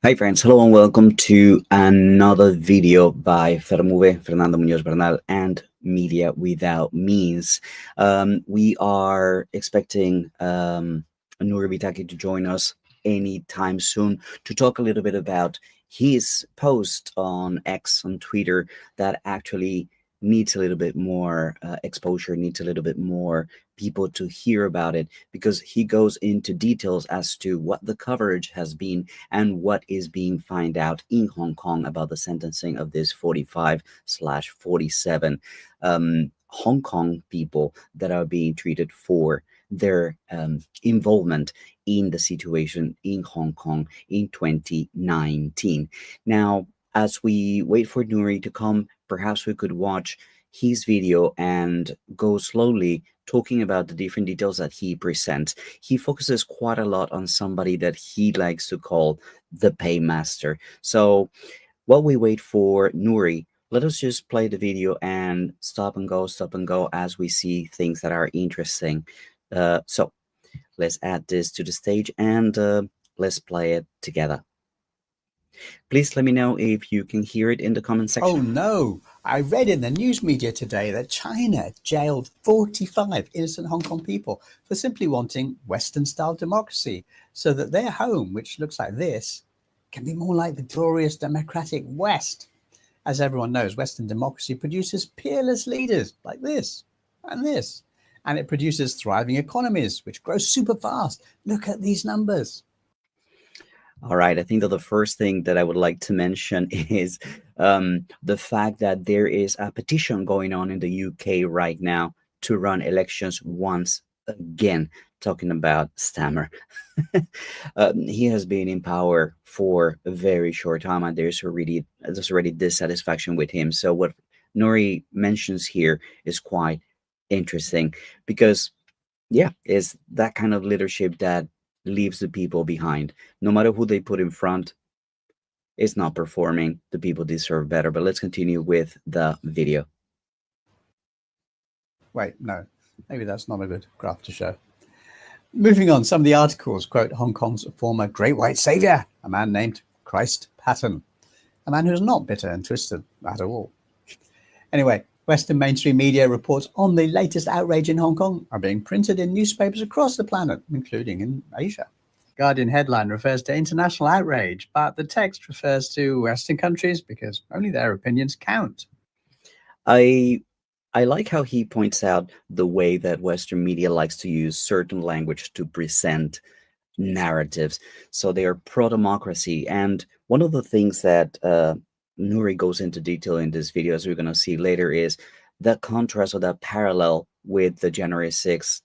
Hi friends, hello and welcome to another video by Fernando Muñoz Bernal and Media Without Means. We are expecting Nury Vittachi to join us anytime soon to talk a little bit about his post on X, on Twitter, that actually needs a little bit more exposure, needs a little bit more people to hear about it, because he goes into details as to what the coverage has been and what is being found out in Hong Kong about the sentencing of this 45/47 Hong Kong people that are being treated for their involvement in the situation in Hong Kong in 2019. Now, as we wait for Nury to come, perhaps we could watch his video and go slowly talking about the different details that he presents. He focuses quite a lot on somebody that he likes to call the paymaster. So while we wait for Nury, let us just play the video and stop and go as we see things that are interesting. So let's add this to the stage and let's play it together. Please let me know if you can hear it in the comment section. Oh no, I read in the news media today that China jailed 45 innocent Hong Kong people for simply wanting Western-style democracy, so that their home, which looks like this, can be more like the glorious democratic West. As everyone knows, Western democracy produces peerless leaders like this and this, and it produces thriving economies, which grow super fast. Look at these numbers. All right, I think that the first thing that I would like to mention is the fact that there is a petition going on in the UK right now to run elections once again, talking about Stammer. He has been in power for a very short time, and there's already dissatisfaction with him. So what Nury mentions here is quite interesting, because yeah, it's that kind of leadership that leaves the people behind. No matter who they put in front, it's not performing. The people deserve better. But let's continue with the video. Wait, no, maybe that's not a good graph to show. Moving on, some of the articles quote Hong Kong's former Great White Saviour, a man named Christ Patton, a man who's not bitter and twisted at all. Anyway, Western mainstream media reports on the latest outrage in Hong Kong are being printed in newspapers across the planet, including in Asia. Guardian headline refers to international outrage, but the text refers to Western countries because only their opinions count. I like how he points out the way that Western media likes to use certain language to present narratives. So they are pro-democracy. And one of the things that Nury goes into detail in this video, as we're going to see later, is that contrast or that parallel with the January 6th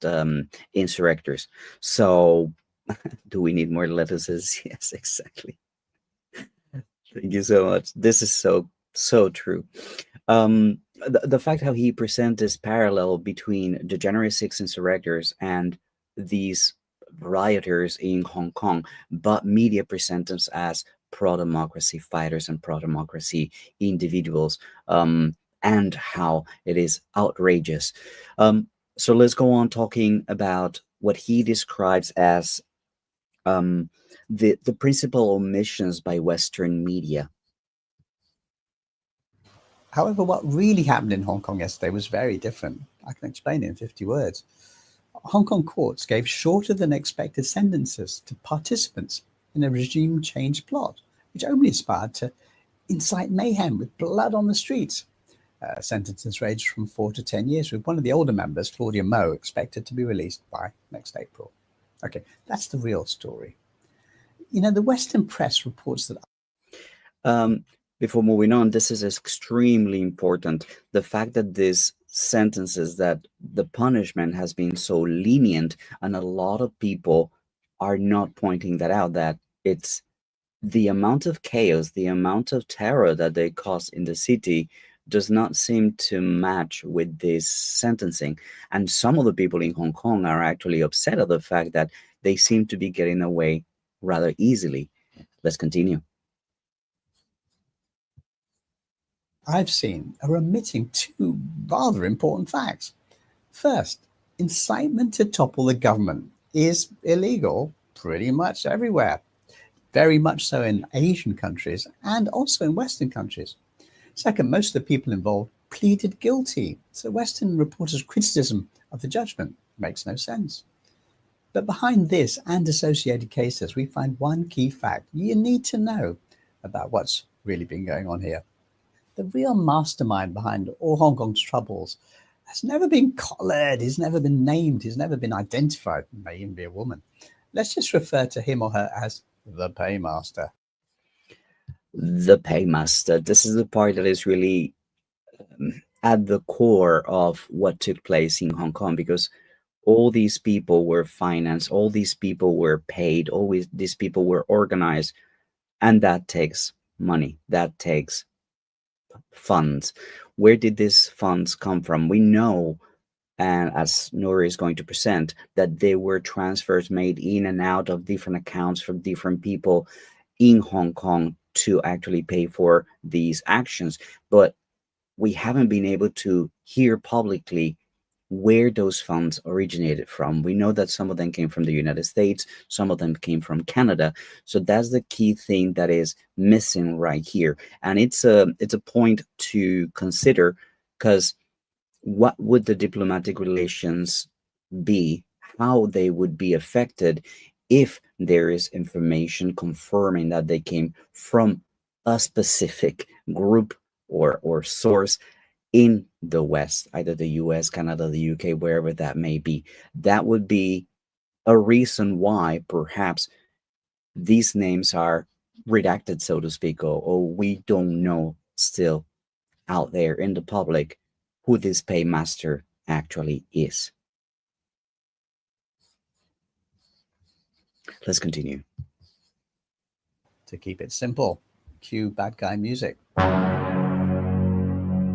insurrectors. So do we need more lettuces? Yes, exactly. Thank you so much. This is so true. The fact how he presents this parallel between the January 6th insurrectors and these rioters in Hong Kong, but media present them as pro-democracy fighters and pro-democracy individuals, and how it is outrageous. So let's go on talking about what he describes as the principal omissions by Western media. However, what really happened in Hong Kong yesterday was very different. I can explain it in 50 words. Hong Kong courts gave shorter than expected sentences to participants in a regime change plot, which only aspired to incite mayhem with blood on the streets. Sentences ranged from 4 to 10 years, with one of the older members, Claudia Mo, expected to be released by next April. Okay, that's the real story. You know, the Western press reports that... Before moving on, this is extremely important. The fact that these sentences, that the punishment has been so lenient, and a lot of people are not pointing that out, that it's the amount of chaos, the amount of terror that they cause in the city does not seem to match with this sentencing. And some of the people in Hong Kong are actually upset at the fact that they seem to be getting away rather easily. Let's continue. I've seen are omitting two rather important facts. First, incitement to topple the government is illegal pretty much everywhere. very much so in Asian countries and also in Western countries. Second, most of the people involved pleaded guilty, so Western reporters' criticism of the judgment makes no sense. But behind this and associated cases, we find one key fact you need to know about what's really been going on here. The real mastermind behind all Hong Kong's troubles has never been collared, he's never been named, he's never been identified, may even be a woman. Let's just refer to him or her as the paymaster. The paymaster. This is the part that is really at the core of what took place in Hong Kong, because all these people were financed, all these people were paid, always these people were organized, and that takes money, that takes funds. Where did these funds come from? We know, and as Nury is going to present, that there were transfers made in and out of different accounts from different people in Hong Kong to actually pay for these actions. But we haven't been able to hear publicly where those funds originated from. We know that some of them came from the United States, some of them came from Canada. So that's the key thing that is missing right here. And it's a point to consider, because what would the diplomatic relations be, how they would be affected if there is information confirming that they came from a specific group or source in the West, either the US, Canada, the UK, wherever that may be. That would be a reason why perhaps these names are redacted, so to speak, or we don't know still out there in the public who this paymaster actually is. Let's continue. To keep it simple, cue bad guy music.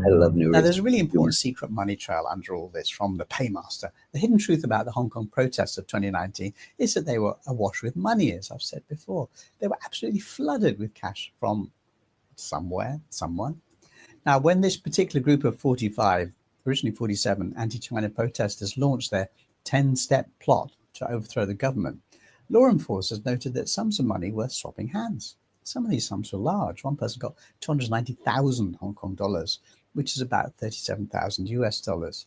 I love Nury. Now, there's a really important secret money trail under all this from the paymaster. The hidden truth about the Hong Kong protests of 2019 is that they were awash with money, as I've said before. They were absolutely flooded with cash from somewhere, someone. Now, when this particular group of 45, originally 47 anti-China protesters launched their 10-step plot to overthrow the government, law enforcers noted that sums of money were swapping hands. Some of these sums were large. One person got 290,000 Hong Kong dollars, which is about 37,000 US dollars.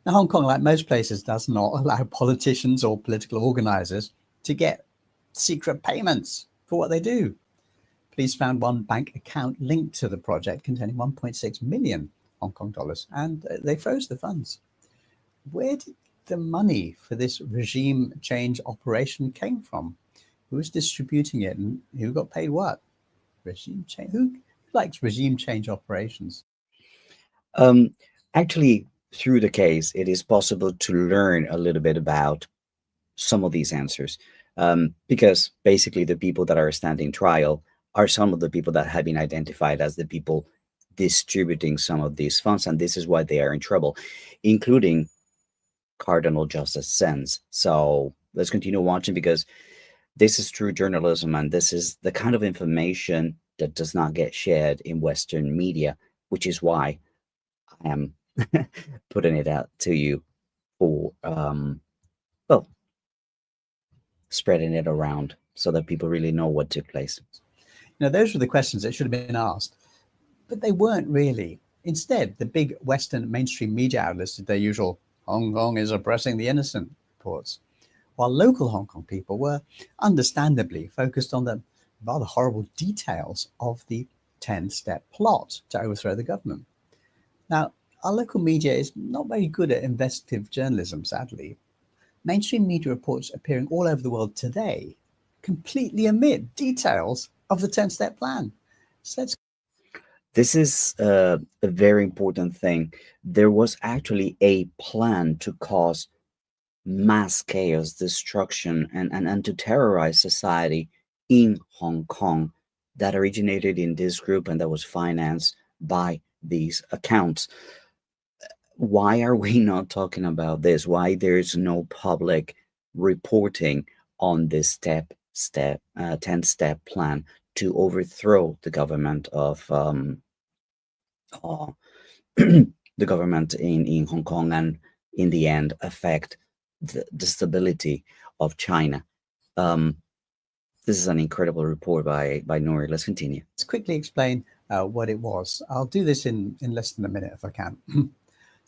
Now, Hong Kong, like most places, does not allow politicians or political organizers to get secret payments for what they do. Police found one bank account linked to the project containing 1.6 million Hong Kong dollars, and they froze the funds. Where did the money for this regime change operation came from? Who was distributing it, and who got paid what? Regime change? Who likes regime change operations? Actually, through the case, it is possible to learn a little bit about some of these answers, because basically the people that are standing trial are some of the people that have been identified as the people distributing some of these funds, and this is why they are in trouble, including Cardinal Justice Sens. So let's continue watching, because this is true journalism, and this is the kind of information that does not get shared in Western media, which is why I am putting it out to you for, well, spreading it around so that people really know what took place. Now, those were the questions that should have been asked, but they weren't really. Instead, the big Western mainstream media outlets did their usual "Hong Kong is oppressing the innocent" reports, while local Hong Kong people were understandably focused on the rather horrible details of the 10-step plot to overthrow the government. Now, our local media is not very good at investigative journalism, sadly. Mainstream media reports appearing all over the world today completely omit details of the 10-step plan. So this is a very important thing. There was actually a plan to cause mass chaos, destruction, and to terrorize society in Hong Kong that originated in this group and that was financed by these accounts. Why are we not talking about this? Why there's no public reporting on this 10-step plan to overthrow the government of the government in Hong Kong, and in the end affect the stability of China? This is an incredible report by Nori. Let's continue. Let's quickly explain what it was. I'll do this in less than a minute if I can.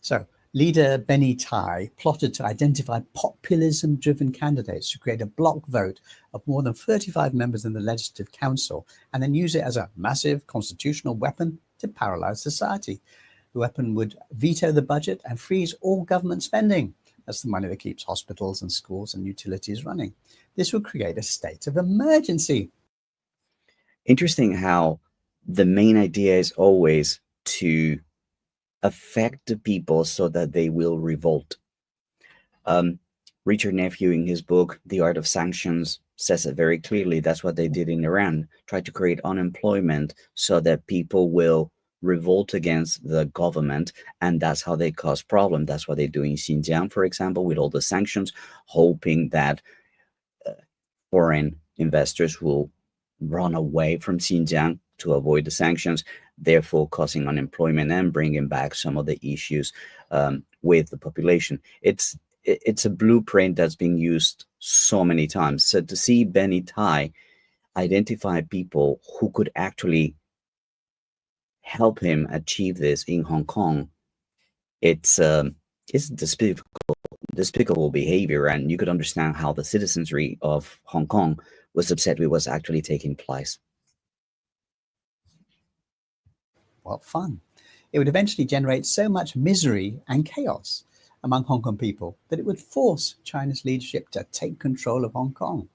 So, leader Benny Tai plotted to identify populism-driven candidates to create a block vote of more than 35 members in the Legislative Council and then use it as a massive constitutional weapon to paralyze society. The weapon would veto the budget and freeze all government spending. That's the money that keeps hospitals and schools and utilities running. This would create a state of emergency. Interesting how the main idea is always to affect the people so that they will revolt. Richard Nephew, in his book The Art of Sanctions, says it very clearly. That's what they did in Iran, try to create unemployment so that people will revolt against the government, and that's how they cause problems. That's what they do in Xinjiang, for example, with all the sanctions, hoping that foreign investors will run away from Xinjiang to avoid the sanctions, therefore causing unemployment and bringing back some of the issues with the population. It's a blueprint that's been used so many times. So to see Benny Tai identify people who could actually help him achieve this in Hong Kong, it's despicable behavior, and you could understand how the citizenry of Hong Kong was upset with what's actually taking place. What fun. It would eventually generate so much misery and chaos among Hong Kong people that it would force China's leadership to take control of Hong Kong.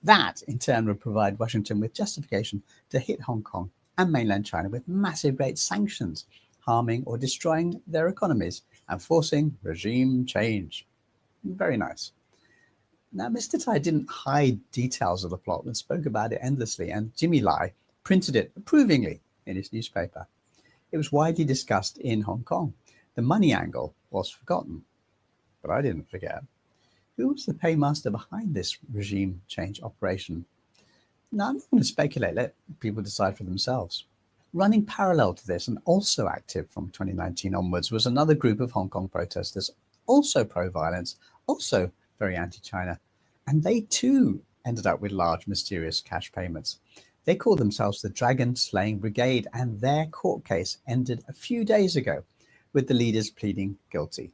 That, in turn, would provide Washington with justification to hit Hong Kong and mainland China with massive great sanctions, harming or destroying their economies and forcing regime change. Very nice. Now, Mr. Tai didn't hide details of the plot and spoke about it endlessly, and Jimmy Lai printed it approvingly in his newspaper. It was widely discussed in Hong Kong. The money angle was forgotten, but I didn't forget. Who was the paymaster behind this regime change operation? Now, I'm not going to speculate. Let people decide for themselves. Running parallel to this and also active from 2019 onwards was another group of Hong Kong protesters, also pro-violence, also very anti-China. And they too ended up with large, mysterious cash payments. They called themselves the Dragon Slaying Brigade, and their court case ended a few days ago with the leaders pleading guilty.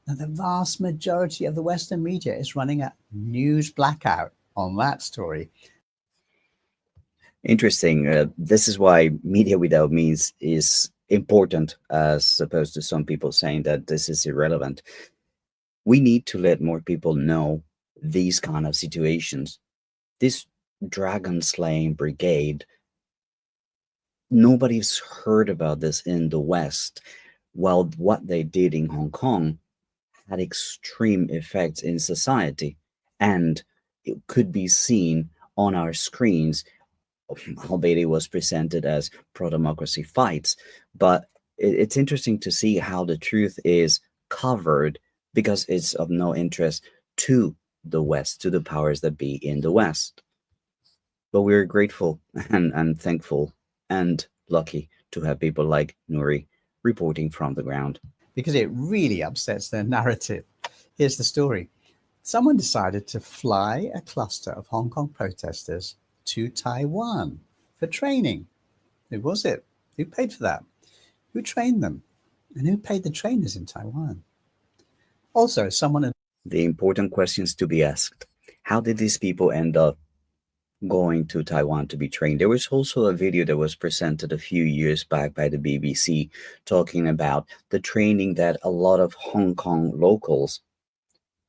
Now, the vast majority of the Western media is running a news blackout on that story. Interesting. This is why media without means is important, as opposed to some people saying that this is irrelevant. We need to let more people know these kind of situations. This dragon slaying brigade, nobody's heard about this in the West, while what they did in Hong Kong had extreme effects in society, and it could be seen on our screens, albeit it was presented as pro-democracy fights. But it's interesting to see how the truth is covered, because it's of no interest to the West, to the powers that be in the West. But we're grateful and thankful and lucky to have people like Nury reporting from the ground. Because it really upsets their narrative. Here's the story. Someone decided to fly a cluster of Hong Kong protesters to Taiwan for training. Who was it? Who paid for that? Who trained them? And who paid the trainers in Taiwan? Also, the important questions to be asked. How did these people end up going to Taiwan to be trained? There was also a video that was presented a few years back by the BBC talking about the training that a lot of Hong Kong locals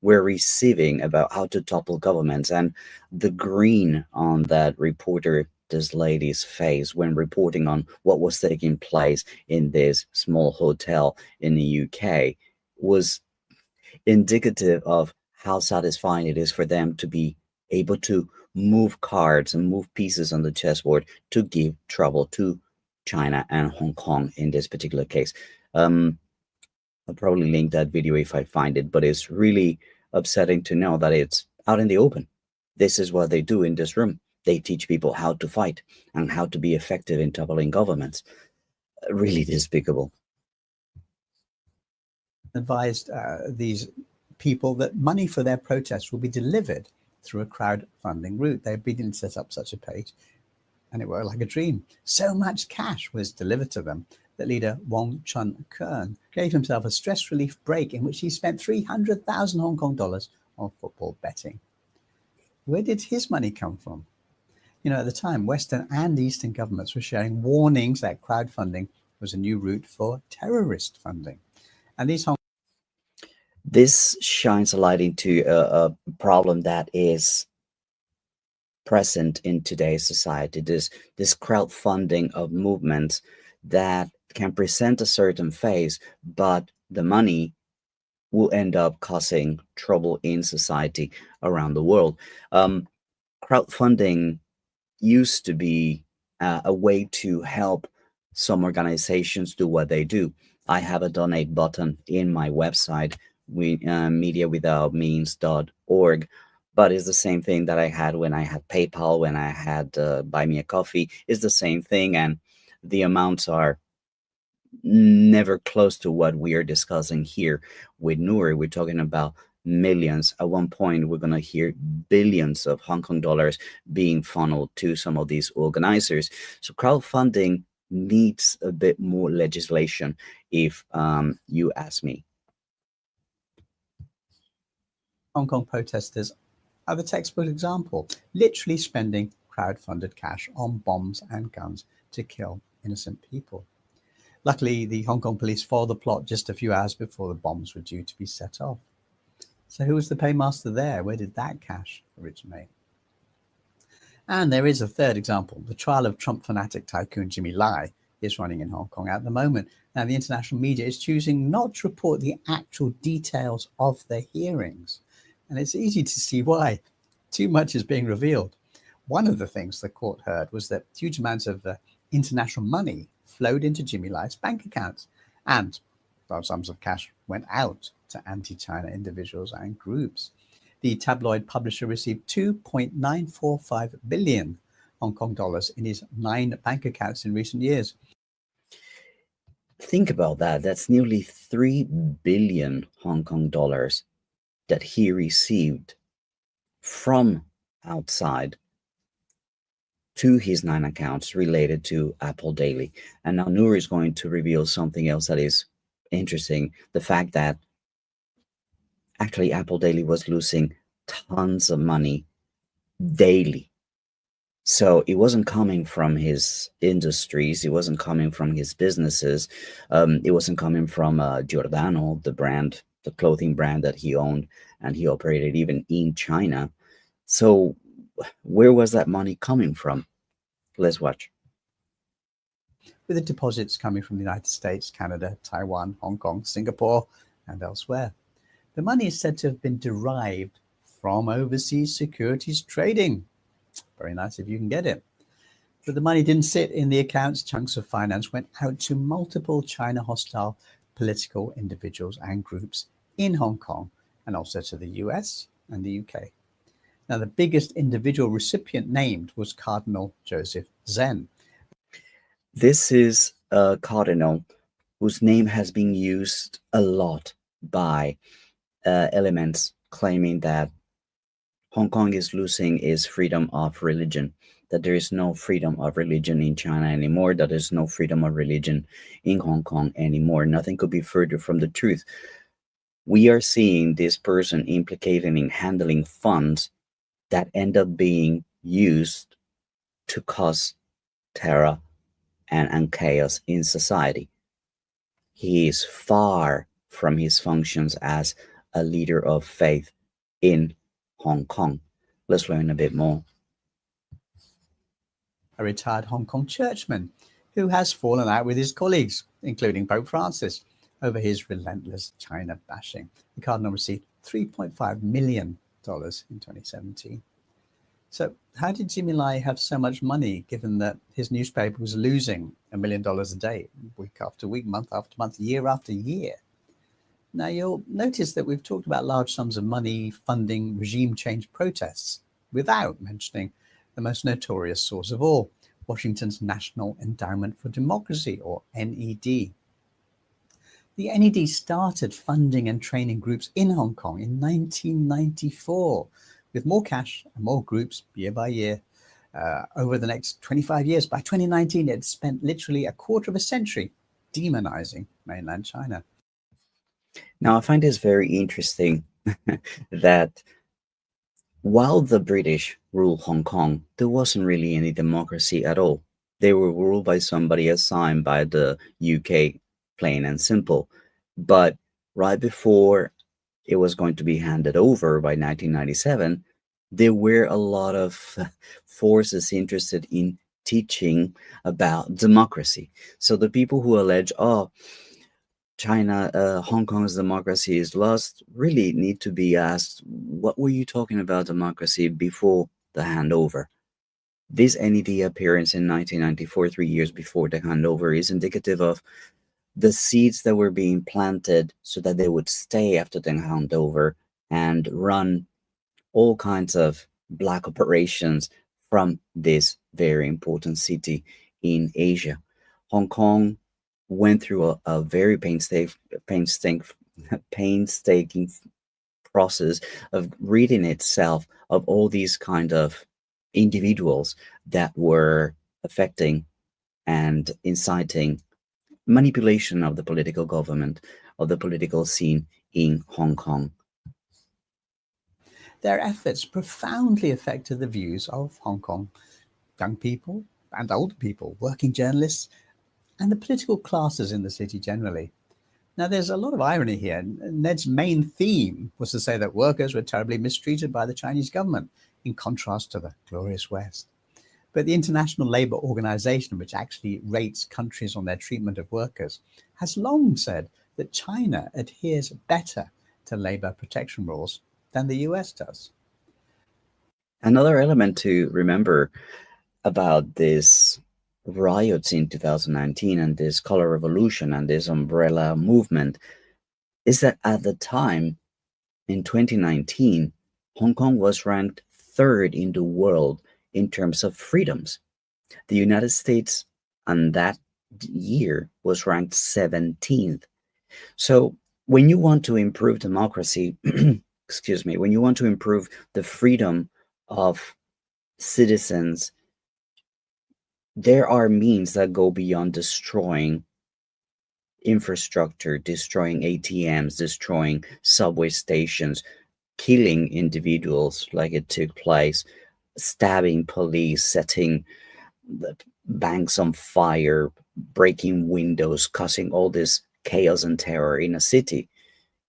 were receiving about how to topple governments, and the green on that reporter, this lady's face, when reporting on what was taking place in this small hotel in the UK, was indicative of how satisfying it is for them to be able to move cards and move pieces on the chessboard to give trouble to China and Hong Kong in this particular case. I'll probably link that video if I find it, but it's really upsetting to know that it's out in the open. This is what they do in this room. They teach people how to fight and how to be effective in toppling governments. Really despicable. Advised these people that money for their protests will be delivered through a crowdfunding route. They obediently set up such a page, and it worked like a dream. So much cash was delivered to them that leader Wong Chun-kearn gave himself a stress relief break in which he spent 300,000 Hong Kong dollars on football betting. Where did his money come from? You know, at the time, Western and Eastern governments were sharing warnings that crowdfunding was a new route for terrorist funding. And This shines a light into a problem that is present in today's society. This crowdfunding of movements that can present a certain phase, but the money will end up causing trouble in society around the world. Crowdfunding used to be a way to help some organizations do what they do. I have a donate button in my website, mediawithoutmeans.org, but it's the same thing that I had when I had PayPal, when I had Buy Me a Coffee. It's the same thing, and the amounts are never close to what we are discussing here with Nury. We're talking about millions. At one point, we're going to hear billions of Hong Kong dollars being funneled to some of these organizers. So crowdfunding needs a bit more legislation, if you ask me. Hong Kong protesters are the textbook example, literally spending crowd-funded cash on bombs and guns to kill innocent people. Luckily, the Hong Kong police foiled the plot just a few hours before the bombs were due to be set off. So who was the paymaster there? Where did that cash originate? And there is a third example. The trial of Trump fanatic tycoon Jimmy Lai is running in Hong Kong at the moment. Now, the international media is choosing not to report the actual details of the hearings. And it's easy to see why. Too much is being revealed. One of the things the court heard was that huge amounts of international money flowed into Jimmy Lai's bank accounts, and large sums of cash went out to anti-China individuals and groups. The tabloid publisher received 2.945 billion Hong Kong dollars in his 9 bank accounts in recent years. Think about that. That's nearly 3 billion Hong Kong dollars that he received from outside to his 9 accounts related to Apple Daily. And now Nury is going to reveal something else that is interesting. The fact that actually Apple Daily was losing tons of money daily. So it wasn't coming from his industries. It wasn't coming from his businesses. It wasn't coming from Giordano, the brand, the clothing brand that he owned and he operated even in China. So where was that money coming from? Let's watch. With the deposits coming from the United States, Canada, Taiwan, Hong Kong, Singapore, and elsewhere. The money is said to have been derived from overseas securities trading. Very nice if you can get it. But the money didn't sit in the accounts. Chunks of finance went out to multiple China hostile political individuals and groups in Hong Kong, and also to the US and the UK. Now, the biggest individual recipient named was Cardinal Joseph Zen. This is a cardinal whose name has been used a lot by elements claiming that Hong Kong is losing its freedom of religion, that there is no freedom of religion in China anymore, that there's no freedom of religion in Hong Kong anymore. Nothing could be further from the truth. We are seeing this person implicated in handling funds that end up being used to cause terror and chaos in society. He is far from his functions as a leader of faith in Hong Kong. Let's learn a bit more. A retired Hong Kong churchman who has fallen out with his colleagues, including Pope Francis, over his relentless China bashing. The cardinal received $3.5 million in 2017. So how did Jimmy Lai have so much money, given that his newspaper was losing $1 million a day, week after week, month after month, year after year? Now, you'll notice that we've talked about large sums of money funding regime change protests without mentioning the most notorious source of all, Washington's National Endowment for Democracy, or NED. The NED started funding and training groups in Hong Kong in 1994, with more cash and more groups year by year. Over the next 25 years, by 2019, it spent literally a quarter of a century demonizing mainland China. Now, I find this very interesting that while the British ruled Hong Kong, there wasn't really any democracy at all. They were ruled by somebody assigned by the UK, plain and simple. But right before it was going to be handed over by 1997, there were a lot of forces interested in teaching about democracy. So the people who allege, oh, China, Hong Kong's democracy is lost, really need to be asked, what were you talking about democracy before the handover? This NED appearance in 1994, 3 years before the handover, is indicative of the seeds that were being planted so that they would stay after the handover and run all kinds of black operations from this very important city in Asia. Hong Kong went through a very painstaking process of ridding itself of all these kind of individuals that were affecting and inciting manipulation of the political government, of the political scene in Hong Kong. Their efforts profoundly affected the views of Hong Kong young people and older people, working journalists, and the political classes in the city generally. Now, there's a lot of irony here. Ned's main theme was to say that workers were terribly mistreated by the Chinese government, in contrast to the glorious West. But the International Labour Organization, which actually rates countries on their treatment of workers, has long said that China adheres better to labour protection rules than the US does. Another element to remember about this riots in 2019 and this color revolution and this umbrella movement is that at the time, in 2019, Hong Kong was ranked third in the world in terms of freedoms. The United States on that year was ranked 17th. So when you want to improve democracy, excuse me, when you want to improve the freedom of citizens, there are means that go beyond destroying infrastructure, destroying ATMs, destroying subway stations, killing individuals like it took place, stabbing police, setting the banks on fire, breaking windows, causing all this chaos and terror in a city.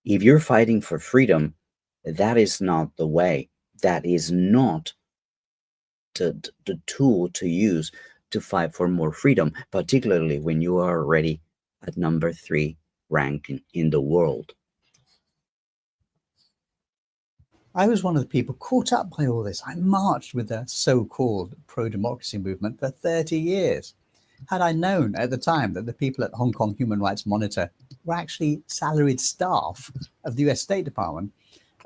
If you're fighting for freedom, that is not the way. That is not the tool to use to fight for more freedom, particularly when you are already at number 3 ranking in the world. I was one of the people caught up by all this. I marched with the so-called pro-democracy movement for 30 years. Had I known at the time that the people at Hong Kong Human Rights Monitor were actually salaried staff of the US State Department,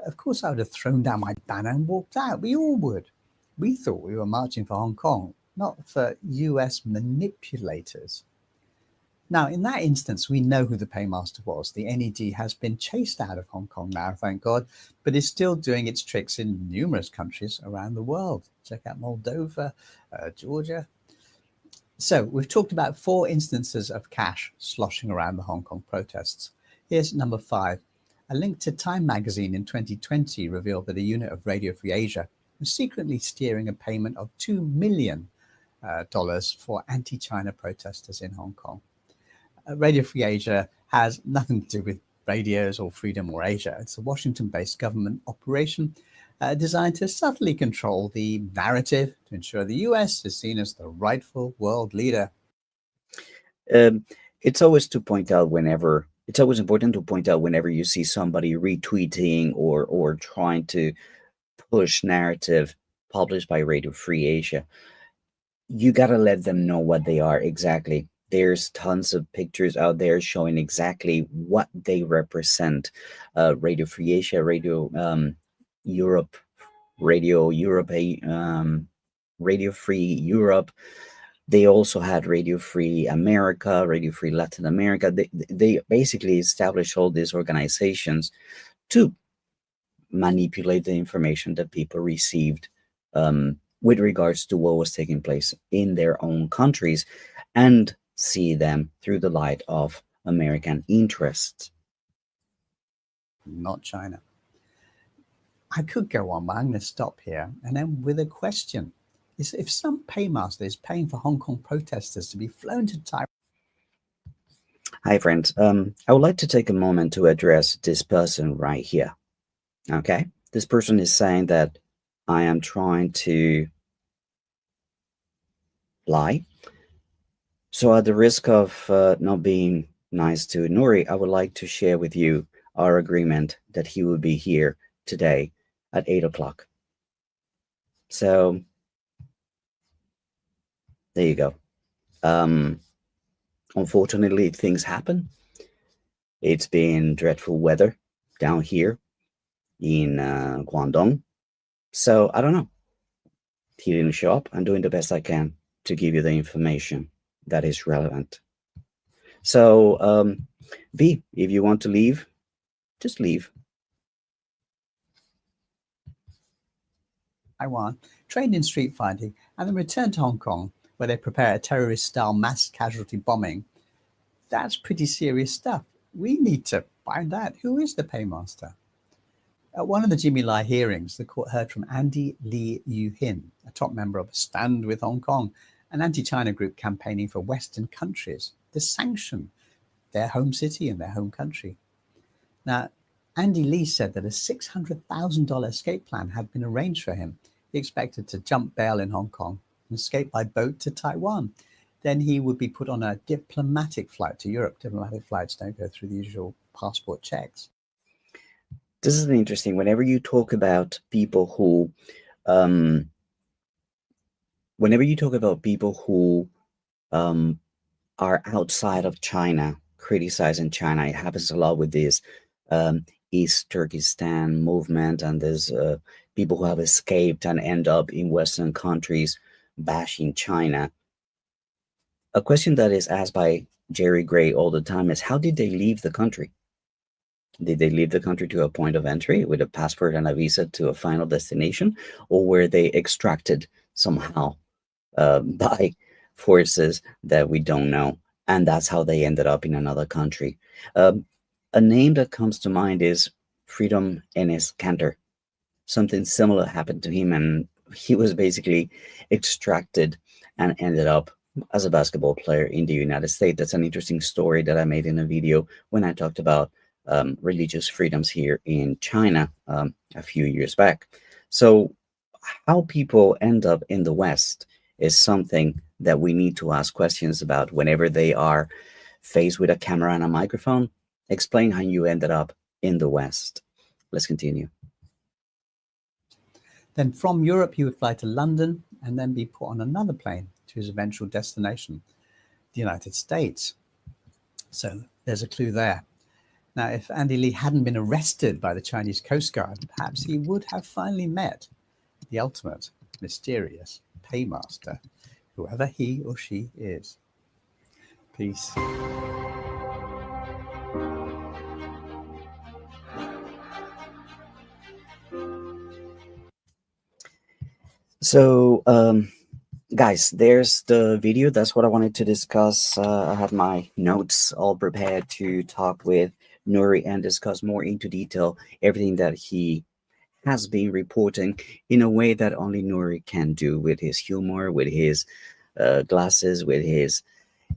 of course I would have thrown down my banner and walked out. We all would. We thought we were marching for Hong Kong, not for US manipulators. Now, in that instance, we know who the paymaster was. The NED has been chased out of Hong Kong now, thank God, but is still doing its tricks in numerous countries around the world. Check out Moldova, Georgia. So we've talked about 4 instances of cash sloshing around the Hong Kong protests. Here's number 5. A link to Time magazine in 2020 revealed that a unit of Radio Free Asia was secretly steering a payment of $2 million for anti-China protesters in Hong Kong. Radio Free Asia has nothing to do with radios or Freedom or Asia. It's a Washington-based government operation designed to subtly control the narrative to ensure the US is seen as the rightful world leader. It's always important to point out whenever you see somebody retweeting or trying to push narrative published by Radio Free Asia. You got to let them know what they are exactly. There's tons of pictures out there showing exactly what they represent. Radio Free Asia, Radio Europe, Radio Free Europe. They also had Radio Free America, Radio Free Latin America. They basically established all these organizations to manipulate the information that people received with regards to what was taking place in their own countries and see them through the light of American interests. Not China. I could go on, but I'm going to stop here and then with a question. Is if some paymaster is paying for Hong Kong protesters to be flown to Taiwan. Hi, friends. I would like to take a moment to address this person right here. Okay? This person is saying that I am trying to lie. So at the risk of not being nice to Nury, I would like to share with you our agreement that he will be here today at 8 o'clock. So there you go. Unfortunately, things happen. It's been dreadful weather down here in Guangdong. So I don't know. He didn't show up. I'm doing the best I can to give you the information that is relevant. So, V, if you want to leave, just leave. Taiwan, trained in street fighting, and then returned to Hong Kong, where they prepare a terrorist-style mass casualty bombing. That's pretty serious stuff. We need to find out who is the paymaster. At one of the Jimmy Lai hearings, the court heard from Andy Lee Yu Hin, a top member of Stand with Hong Kong, an anti-China group campaigning for Western countries to sanction their home city and their home country. Now, Andy Lee said that a $600,000 escape plan had been arranged for him. He expected to jump bail in Hong Kong and escape by boat to Taiwan. Then he would be put on a diplomatic flight to Europe. Diplomatic flights don't go through the usual passport checks. This is interesting. Whenever you talk about people who, are outside of China, criticizing China, it happens a lot with this East Turkestan movement, and there's people who have escaped and end up in Western countries bashing China. A question that is asked by Jerry Gray all the time is, how did they leave the country? Did they leave the country to a point of entry with a passport and a visa to a final destination, or were they extracted somehow by forces that we don't know? And that's how they ended up in another country. A name that comes to mind is Freedom Enes Kanter. Something similar happened to him, and he was basically extracted and ended up as a basketball player in the United States. That's an interesting story that I made in a video when I talked about religious freedoms here in China a few years back. So how people end up in the West is something that we need to ask questions about whenever they are faced with a camera and a microphone. Explain how you ended up in the West. Let's continue. Then from Europe, he would fly to London and then be put on another plane to his eventual destination, the United States. So there's a clue there. Now, if Andy Lee hadn't been arrested by the Chinese Coast Guard, perhaps he would have finally met the ultimate mysterious paymaster, whoever he or she is. Peace. So, guys, there's the video. That's what I wanted to discuss. I had my notes all prepared to talk with Nury and discuss more into detail everything that he has been reporting in a way that only Nury can do, with his humor, with his glasses, with his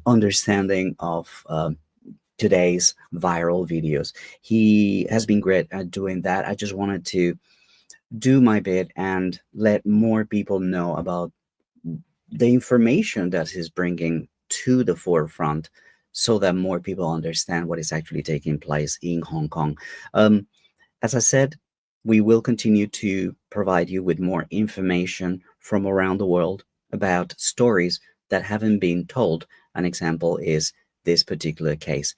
understanding of today's viral videos. He has been great at doing that. I just wanted to do my bit and let more people know about the information that he's bringing to the forefront, so that more people understand what is actually taking place in Hong Kong. As I said, we will continue to provide you with more information from around the world about stories that haven't been told. An example is this particular case.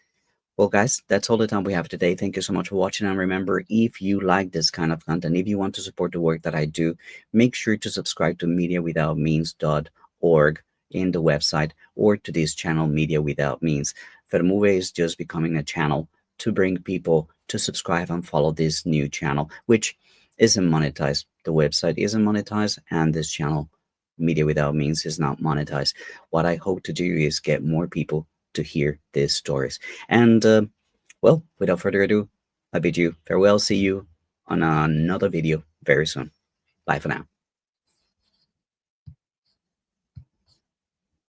Well, guys, that's all the time we have today. Thank you so much for watching. And remember, if you like this kind of content, if you want to support the work that I do, make sure to subscribe to mediawithoutmeans.org in the website, or to this channel, Media Without Means. Vermouve is just becoming a channel to bring people to subscribe and follow this new channel, which isn't monetized. The website isn't monetized, and this channel, Media Without Means, is not monetized. What I hope to do is get more people to hear these stories. And well, without further ado, I bid you farewell. See you on another video very soon. Bye for now.